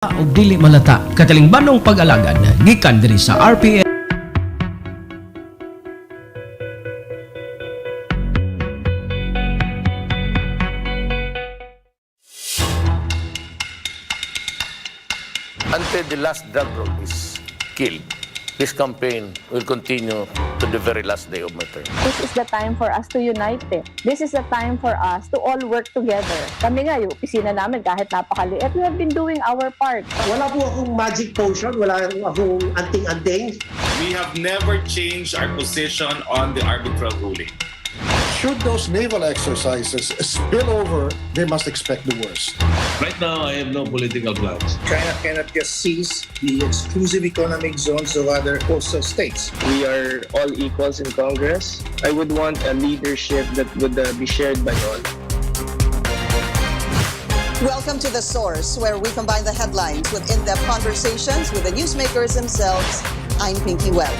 og dili malata katalingbanong pag-alagad gikan diri sa RPN. Until the last drug lord is killed, this campaign will continue to the very last day of my term. This is the time for us to unite. This is the time for us to all work together. Kami nga, yung opisina namin, kahit napakaliit, we have been doing our part. Wala po akong magic potion, wala akong anting-anting. We have never changed our position on the arbitral ruling. Should those naval exercises spill over, they must expect the worst. Right now, I have no political plans. China cannot just seize the exclusive economic zones of other coastal states. We are all equals in Congress. I would want a leadership that would be shared by all. Welcome to The Source, where we combine the headlines with in-depth conversations with the newsmakers themselves. I'm Pinky Webb.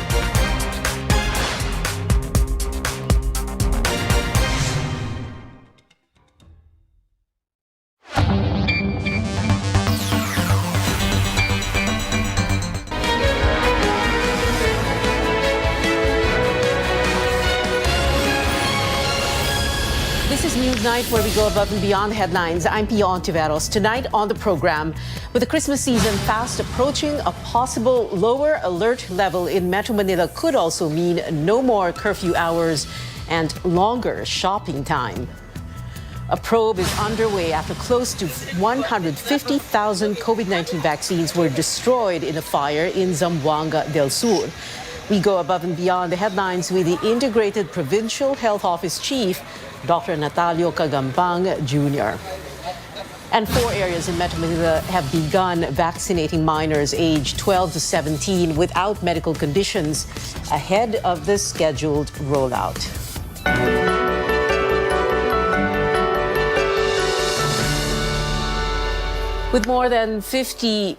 This is Newsnight, where we go above and beyond the headlines. I'm Pia Ontiveros. Tonight on the program, with the Christmas season fast approaching, a possible lower alert level in Metro Manila could also mean no more curfew hours and longer shopping time. A probe is underway after close to 150,000 COVID-19 vaccines were destroyed in a fire in Zamboanga del Sur. We go above and beyond the headlines with the Integrated Provincial Health Office Chief, Dr. Natalio Cagampang Jr. And 4 areas in Metro Manila have begun vaccinating minors aged 12 to 17 without medical conditions ahead of the scheduled rollout. With more than 50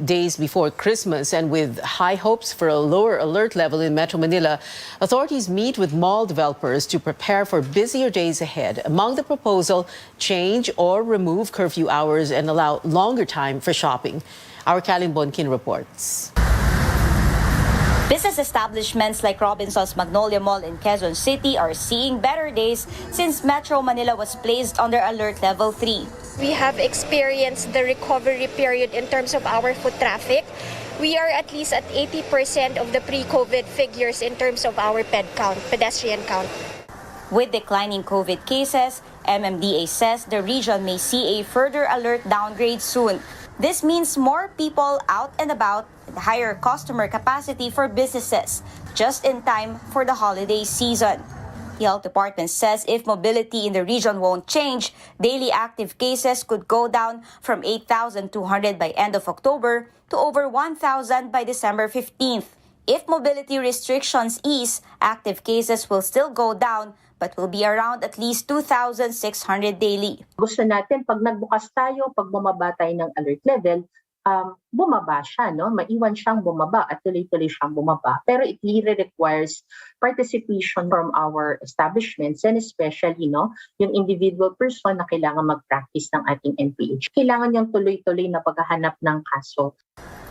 days before Christmas and with high hopes for a lower alert level in Metro Manila, authorities meet with mall developers to prepare for busier days ahead. Among the proposal, change or remove curfew hours and allow longer time for shopping. Our Kalim Bonkin reports. Business establishments like Robinson's Magnolia Mall in Quezon City are seeing better days since Metro Manila was placed under Alert Level 3. We have experienced the recovery period in terms of our foot traffic. We are at least at 80% of the pre-COVID figures in terms of our pedestrian count. With declining COVID cases, MMDA says the region may see a further alert downgrade soon. This means more people out and about and higher customer capacity for businesses, just in time for the holiday season. The health department says if mobility in the region won't change, daily active cases could go down from 8,200 by end of October to over 1,000 by December 15th. If mobility restrictions ease, active cases will still go down but will be around at least 2,600 daily. Gusto natin, pag nagbukas tayo, pag bumaba tayo ng alert level, bumaba siya, no? Maiwan siyang bumaba at tuloy-tuloy siyang bumaba. Pero it really requires participation from our establishments and especially, no, yung individual person na kailangan mag-practice ng ating NPH. Kailangan yung tuloy-tuloy na paghahanap ng kaso.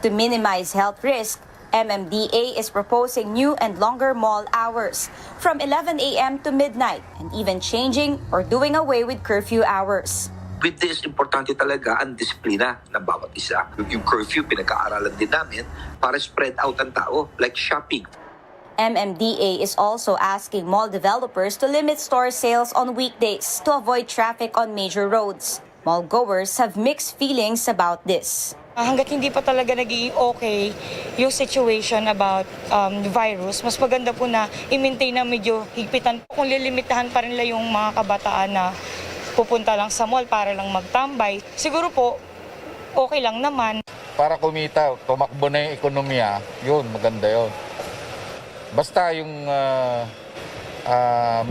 To minimize health risk, MMDA is proposing new and longer mall hours from 11 a.m. to midnight and even changing or doing away with curfew hours. With this, importante talaga ang disiplina ng bawat isa. Yung curfew, pinag-aaralan din namin para spread out ang tao, like shopping. MMDA is also asking mall developers to limit store sales on weekdays to avoid traffic on major roads. Mall goers have mixed feelings about this. Hanggat hindi pa talaga naging okay yung situation about virus, mas maganda po na i-maintain na medyo higpitan. Kung lilimitahan pa rin nila yung mga kabataan na pupunta lang sa mall para lang magtambay, siguro po okay lang naman. Para kumita, tumakbo na yung ekonomiya, yun, maganda yun. Basta yung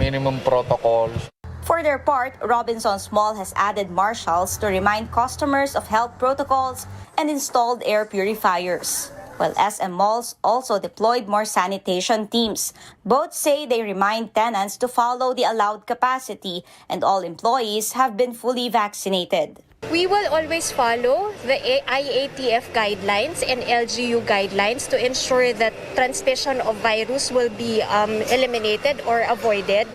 minimum protocols. For their part, Robinson's Mall has added marshals to remind customers of health protocols and installed air purifiers, while SM Malls also deployed more sanitation teams. Both say they remind tenants to follow the allowed capacity and all employees have been fully vaccinated. We will always follow the IATF guidelines and LGU guidelines to ensure that transmission of virus will be eliminated or avoided.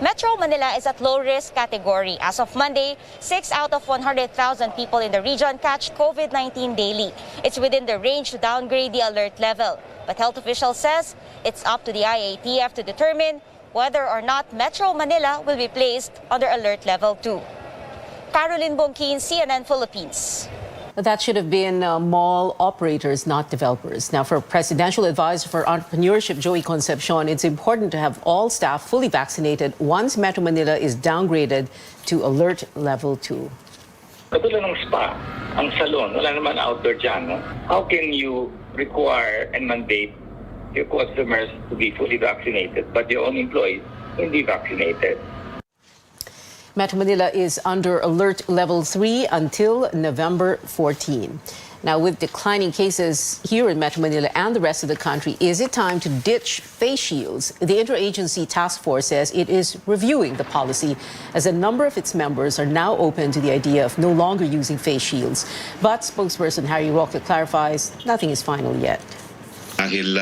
Metro Manila is at low-risk category. As of Monday, 6 out of 100,000 people in the region catch COVID-19 daily. It's within the range to downgrade the alert level. But health officials says it's up to the IATF to determine whether or not Metro Manila will be placed under alert level 2. Caroline Bongkin, CNN Philippines. That should have been mall operators, not developers. Now, for Presidential Advisor for Entrepreneurship, Joey Concepcion, it's important to have all staff fully vaccinated once Metro Manila is downgraded to alert level 2. Katulad ng spa, ang salon, wala naman outdoor dyan. No? How can you require and mandate your customers to be fully vaccinated, but your own employees hindi vaccinated? Metro Manila is under alert level 3 until November 14. Now, with declining cases here in Metro Manila and the rest of the country, is it time to ditch face shields? The interagency task force says it is reviewing the policy as a number of its members are now open to the idea of no longer using face shields. But spokesperson Harry Roque clarifies nothing is final yet. Dahil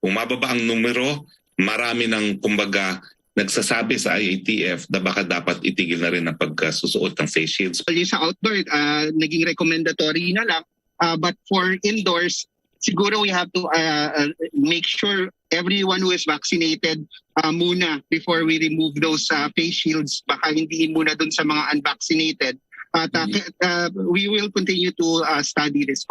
umababa ang numero, marami ng kumbaga nagsasabi sa IATF na baka dapat itigil na rin ang pagkasusuot ng face shields. Yung sa outdoor, naging recommendatory na lang. But for indoors, siguro we have to make sure everyone who is vaccinated muna before we remove those face shields. Baka hindi muna dun sa mga unvaccinated. But we will continue to study this.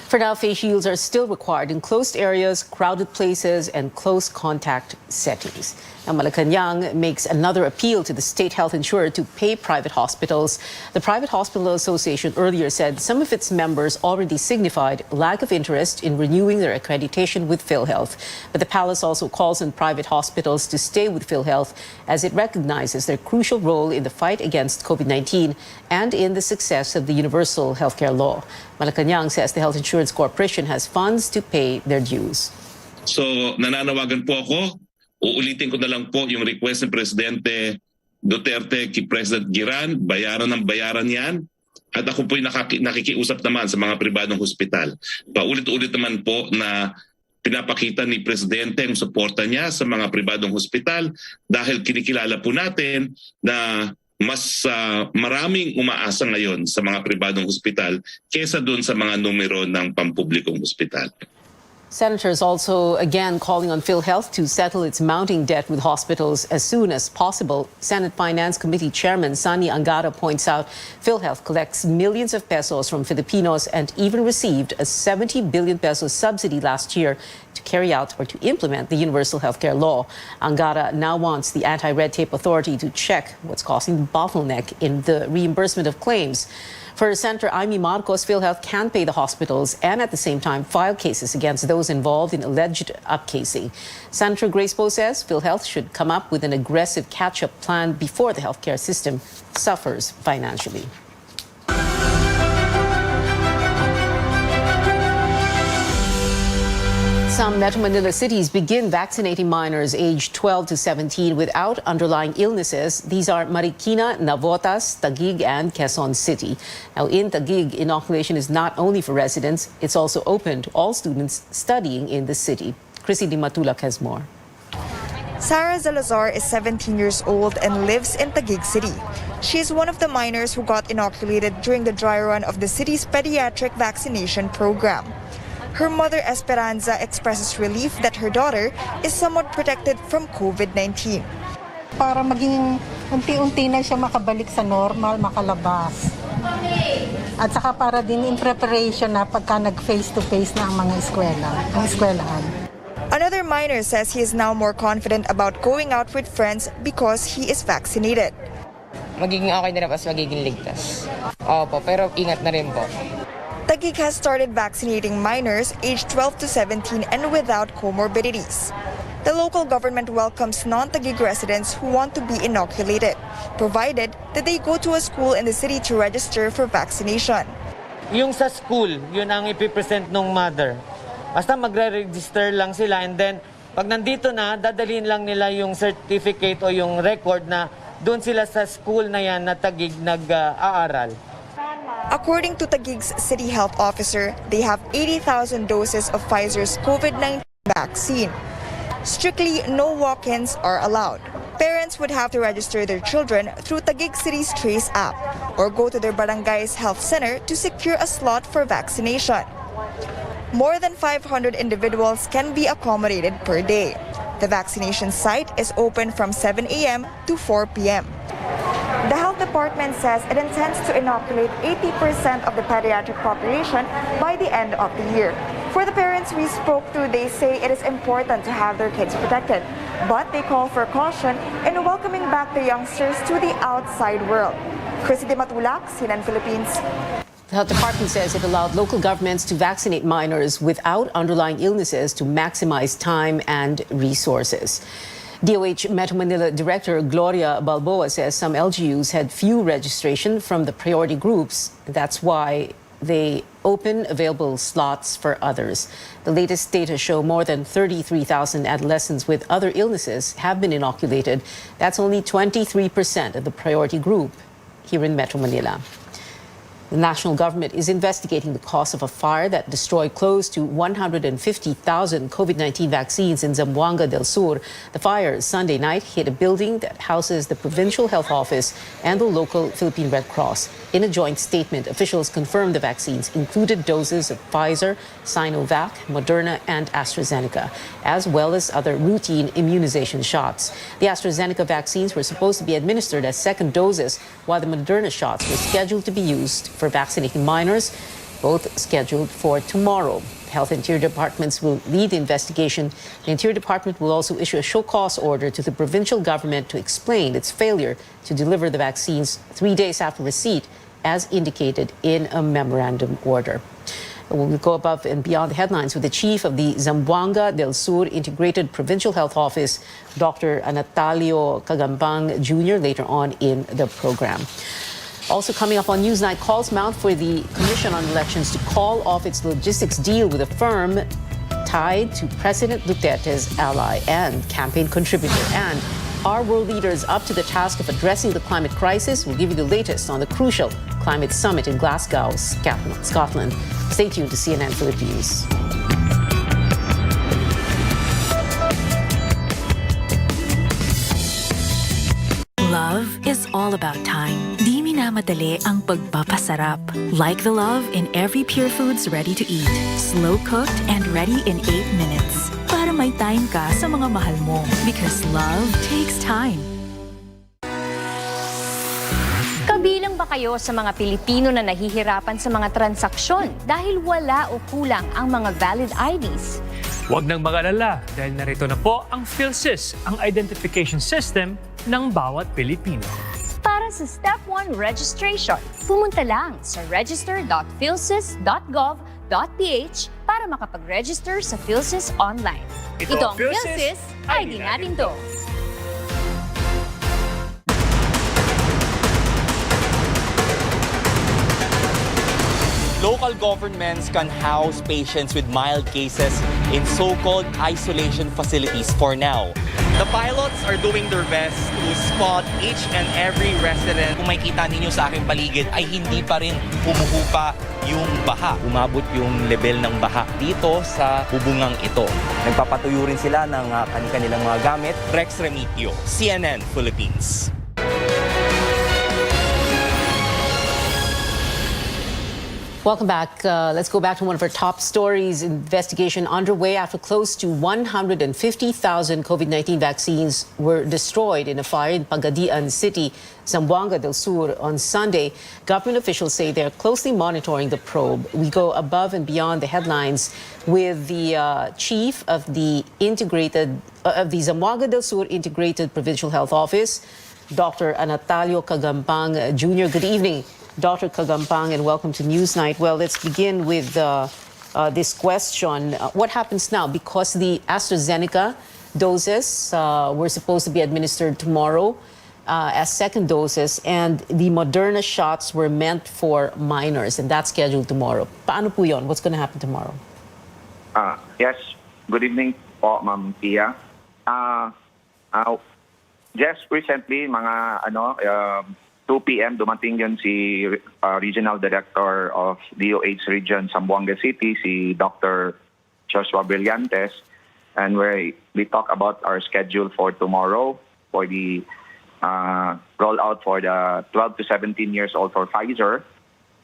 For now, face shields are still required in closed areas, crowded places, and close contact settings. Now, Malacanang makes another appeal to the state health insurer to pay private hospitals. The Private Hospital Association earlier said some of its members already signified lack of interest in renewing their accreditation with PhilHealth. But the palace also calls on private hospitals to stay with PhilHealth as it recognizes their crucial role in the fight against COVID-19 and in the success of the universal healthcare law. Malacanang says the Health Insurance Corporation has funds to pay their dues. So nananawagan po ako, uulitin ko na lang po yung request ng Presidente Duterte kay President Giran, bayaran ng bayaran yan. At ako po'y nakikiusap naman sa mga pribadong hospital. Paulit-ulit naman po na pinapakita ni Presidente ang suporta niya sa mga pribadong hospital dahil kinikilala po natin na mas maraming umaasa ngayon sa mga pribadong hospital kesa doon sa mga numero ng pampublikong hospital. Senators also again calling on PhilHealth to settle its mounting debt with hospitals as soon as possible. Senate Finance Committee Chairman Sani Angara points out PhilHealth collects millions of pesos from Filipinos and even received a 70 billion peso subsidy last year to carry out or to implement the universal healthcare law. Angara now wants the Anti-Red Tape Authority to check what's causing the bottleneck in the reimbursement of claims. For Senator Amy Marcos, PhilHealth can pay the hospitals and at the same time file cases against those involved in alleged upcasing. Senator Grace Poe says PhilHealth should come up with an aggressive catch-up plan before the healthcare system suffers financially. Some Metro Manila cities begin vaccinating minors aged 12 to 17 without underlying illnesses. These are Marikina, Navotas, Taguig, and Quezon City. Now, in Taguig, inoculation is not only for residents, it's also open to all students studying in the city. Chrissy Di Matulak has more. Sarah Zalazar is 17 years old and lives in Taguig City. She is one of the minors who got inoculated during the dry run of the city's pediatric vaccination program. Her mother, Esperanza, expresses relief that her daughter is somewhat protected from COVID-19. Para maging unti-unti na siya makabalik sa normal, makalabas. At saka para din in preparation na pagka nag-face-to-face na ang mga eskwelahan. Another minor says he is now more confident about going out with friends because he is vaccinated. Magiging okay na rin mas magiging ligtas. Opo, pero ingat na rin po. Taguig has started vaccinating minors aged 12 to 17 and without comorbidities. The local government welcomes non-Taguig residents who want to be inoculated, provided that they go to a school in the city to register for vaccination. Yung sa school, yun ang ipipresent ng mother. Basta magre-register lang sila and then pag nandito na, dadalhin lang nila yung certificate o yung record na doon sila sa school na yan na Taguig nag-aaral. According to Taguig's City Health Officer, they have 80,000 doses of Pfizer's COVID-19 vaccine. Strictly, no walk-ins are allowed. Parents would have to register their children through Taguig City's Trace app or go to their barangay's health center to secure a slot for vaccination. More than 500 individuals can be accommodated per day. The vaccination site is open from 7 a.m. to 4 p.m. The health department says it intends to inoculate 80% of the pediatric population by the end of the year. For the parents we spoke to, they say it is important to have their kids protected, but they call for caution in welcoming back the youngsters to the outside world. Chrissy De Matulak, CNN Philippines. The health department says it allowed local governments to vaccinate minors without underlying illnesses to maximize time and resources. DOH Metro Manila Director Gloria Balboa says some LGUs had few registration from the priority groups. That's why they open available slots for others. The latest data show more than 33,000 adolescents with other illnesses have been inoculated. That's only 23% of the priority group here in Metro Manila. The national government is investigating the cause of a fire that destroyed close to 150,000 COVID-19 vaccines in Zamboanga del Sur. The fire Sunday night hit a building that houses the Provincial Health Office and the local Philippine Red Cross. In a joint statement, officials confirmed the vaccines included doses of Pfizer, Sinovac, Moderna, and AstraZeneca, as well as other routine immunization shots. The AstraZeneca vaccines were supposed to be administered as second doses, while the Moderna shots were scheduled to be used for vaccinating minors, both scheduled for tomorrow. Health and Interior Departments will lead the investigation. The Interior Department will also issue a show-cause order to the provincial government to explain its failure to deliver the vaccines 3 days after receipt, as indicated in a memorandum order. We'll go above and beyond the headlines with the chief of the Zamboanga del Sur Integrated Provincial Health Office, Dr. Anatalio Cagambang Jr., later on in the program. Also coming up on Newsnight, calls mount for the Commission on Elections to call off its logistics deal with a firm tied to President Duterte's ally and campaign contributor. And are world leaders up to the task of addressing the climate crisis? We'll give you the latest on the crucial climate summit in Glasgow, Scotland. Stay tuned to CNN Philippines. Love is all about time. Di minamadali ang pagpapasarap. Like the love in every Pure Foods ready-to-eat. Slow-cooked and ready in 8 minutes. Para may time ka sa mga mahal mo. Because love takes time. Kabilang ba kayo sa mga Pilipino na nahihirapan sa mga transaksyon dahil wala o kulang ang mga valid IDs? Huwag nang mag-alala dahil narito na po ang PhilSys, ang identification system ng bawat Pilipino. Para sa Step 1 registration, pumunta lang sa register.philsys.gov.ph para makapag-register sa PhilSys online. Ito ang PhilSys, ID natin to. Local governments can house patients with mild cases in so-called isolation facilities for now. The pilots are doing their best to spot each and every resident. Kung makikita ninyo sa aking paligid ay hindi pa rin humuhupa yung baha. Umabot yung level ng baha dito sa bubungang ito. Nagpapatuyo rin sila ng kanilang mga gamit. Rex Remitio, CNN Philippines. Welcome back. Let's go back to one of our top stories. Investigation underway after close to 150,000 COVID-19 vaccines were destroyed in a fire in Pagadian City, Zamboanga del Sur on Sunday. Government officials say they're closely monitoring the probe. We go above and beyond the headlines with the chief of the Zamboanga del Sur Integrated Provincial Health Office, Dr. Anatalio Cagambang Jr. Good evening, Dr. Cagambang, and welcome to Newsnight. Well, let's begin with this question. What happens now? Because the AstraZeneca doses were supposed to be administered tomorrow as second doses, and the Moderna shots were meant for minors, and that's scheduled tomorrow. Paano po yun? What's going to happen tomorrow? Yes. Good evening po, Ma'am Pia. just recently, mga 2 p.m. dumating yun si Regional Director of DOH Region Zamboanga City, si Dr. Joshua Brillantes, and we talk about our schedule for tomorrow for the rollout for the 12 to 17 years old for Pfizer,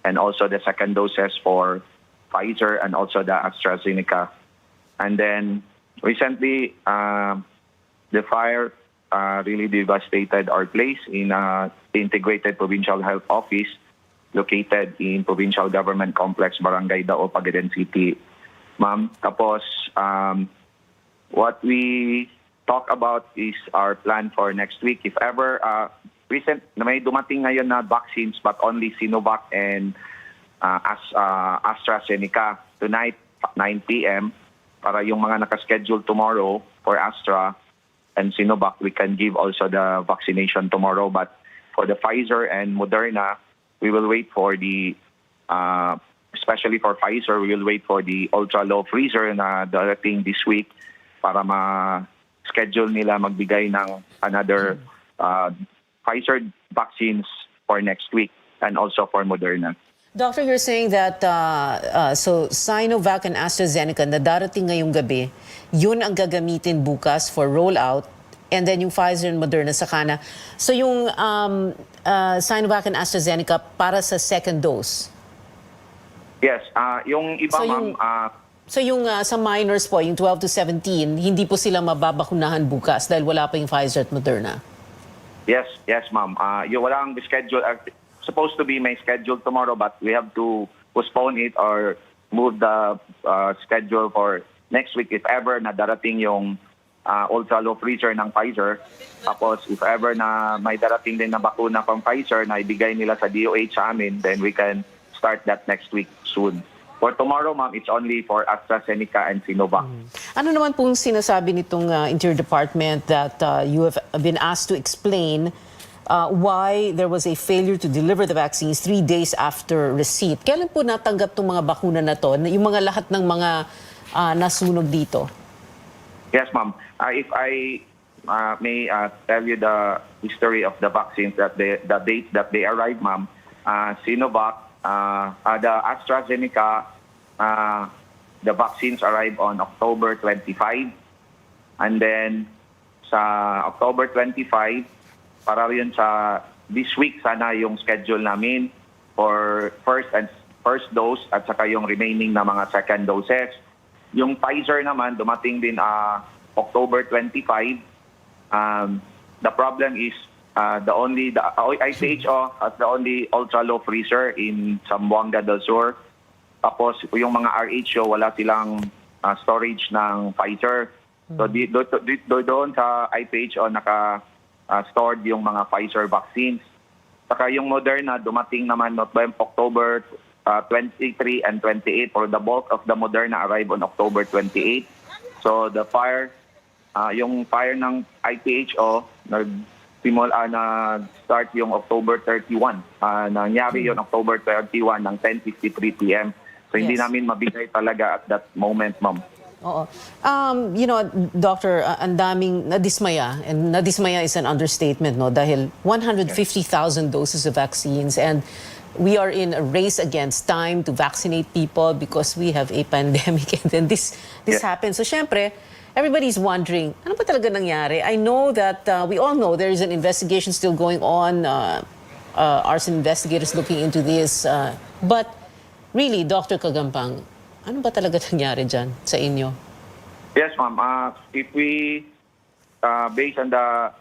and also the second doses for Pfizer and also the AstraZeneca. And then recently, the fire really devastated our place in the Integrated Provincial Health Office located in Provincial Government Complex, Barangay Dao, Pagaden City, ma'am. Tapos, what we talk about is our plan for next week. If ever, may dumating ngayon na vaccines but only Sinovac and AstraZeneca tonight, 9 p.m. Para yung mga nakaschedule tomorrow for Astra and Sinovac, we can give also the vaccination tomorrow. But for the Pfizer and Moderna, we will wait for the, especially for Pfizer, we will wait for the ultra-low freezer na darating this week para ma-schedule nila magbigay ng another Pfizer vaccines for next week and also for Moderna. Doctor, you're saying that so Sinovac and AstraZeneca na darating ngayong gabi, yun ang gagamitin bukas for rollout, and then yung Pfizer and Moderna sa kana. So yung Sinovac and AstraZeneca para sa second dose? Yes, yung iba So ma'am, So yung sa minors po, yung 12 to 17, hindi po sila mababakunahan bukas dahil wala pa yung Pfizer at Moderna? yes ma'am. Yung walang schedule, supposed to be may schedule tomorrow, but we have to postpone it or move the schedule for next week if ever na darating yung ultra-low freezer ng Pfizer. Tapos if ever na may darating din na bakuna from Pfizer na ibigay nila sa DOH sa amin, then we can start that next week soon. For tomorrow, ma'am, it's only for AstraZeneca and Sinovac. Ano naman pong sinasabi nitong Interior Department that you have been asked to explain why there was a failure to deliver the vaccines 3 days after receipt? Kailan po natanggap itong mga bakuna na to, yung mga lahat ng mga nasunog dito? Yes, ma'am. If I may tell you the history of the vaccines, that the date that they arrived, ma'am, Sinovac, the AstraZeneca, the vaccines arrived on October 25. And then sa October 25, para yun sa this week sana yung schedule namin for first dose at saka yung remaining na mga second doses. Yung Pfizer naman dumating din October 25. The problem is the ICHO has the only ultra low freezer in Zamboanga del Sur. Tapos yung mga RHO wala silang storage ng Pfizer. So doon sa IPHO stored yung mga Pfizer vaccines. Saka yung Moderna dumating naman October 23 and 28, or the bulk of the Moderna arrived on October 28. So the yung fire ng IPHO nag-start yung October 31. Nangyari yung October 31 ng 10:53 p.m. So hindi namin mabigay talaga at that moment, ma'am. Oo. You know, Doctor, ang daming nadismaya, and nadismaya is an understatement, no? Dahil 150,000 doses of vaccines, and we are in a race against time to vaccinate people because we have a pandemic, and then this happens. So syempre, everybody's wondering, ano ba talaga nangyari? I know that we all know there is an investigation still going on. Arson investigators looking into this. But really, Dr. Kagampang, ano ba talaga nangyari dyan sa inyo? Yes, ma'am. If we, based on the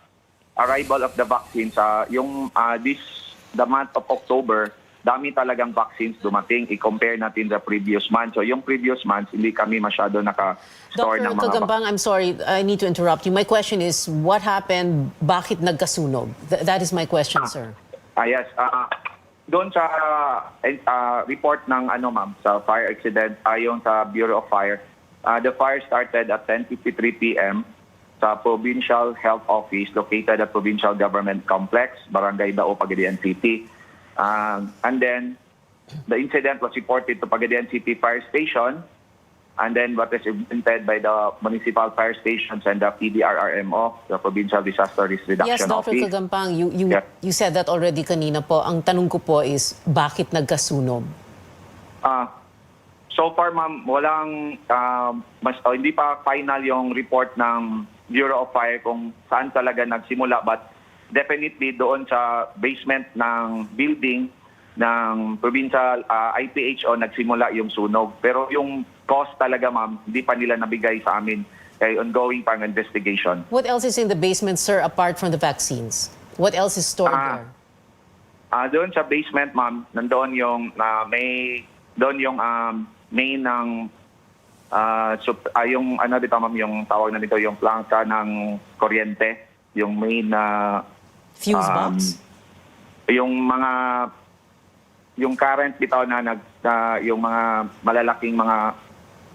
arrival of the vaccines, the month of October, dami talagang vaccines dumating. I-compare natin the previous month. So yung previous months, hindi kami masyado naka-store ng mga Dr. Kagampang, I'm sorry, I need to interrupt you. My question is, what happened? Bakit nagkasunog? That is my question, sir. Yes. Doon sa report ng ma'am, sa fire accident, ayon sa Bureau of Fire, the fire started at 10:53 p.m. sa Provincial Health Office located at Provincial Government Complex, Barangay Dao, Pagadian City. And then, the incident was reported to Pagadian City Fire Station. and then what is implemented by the municipal fire stations and the PDRRMO, the Provincial Disaster Risk Reduction Yes, Dr. Office. Kagampang, you said that already kanina po. Ang tanong ko po is, bakit nagkasunog? So far, ma'am, walang, hindi pa final yung report ng Bureau of Fire kung saan talaga nagsimula. But definitely doon sa basement ng building ng Provincial IPHO nagsimula yung sunog. Pero yung cause talaga, ma'am, hindi pa nila nabigay sa amin. Kaya ongoing pang investigation. What else is in the basement, sir, apart from the vaccines? What else is stored there? Doon sa basement, ma'am, nandoon yung main ng yung ano dito, ma'am, yung tawag na dito, yung plangka ng kuryente, yung main fuse box. Yung current dito na yung mga malalaking mga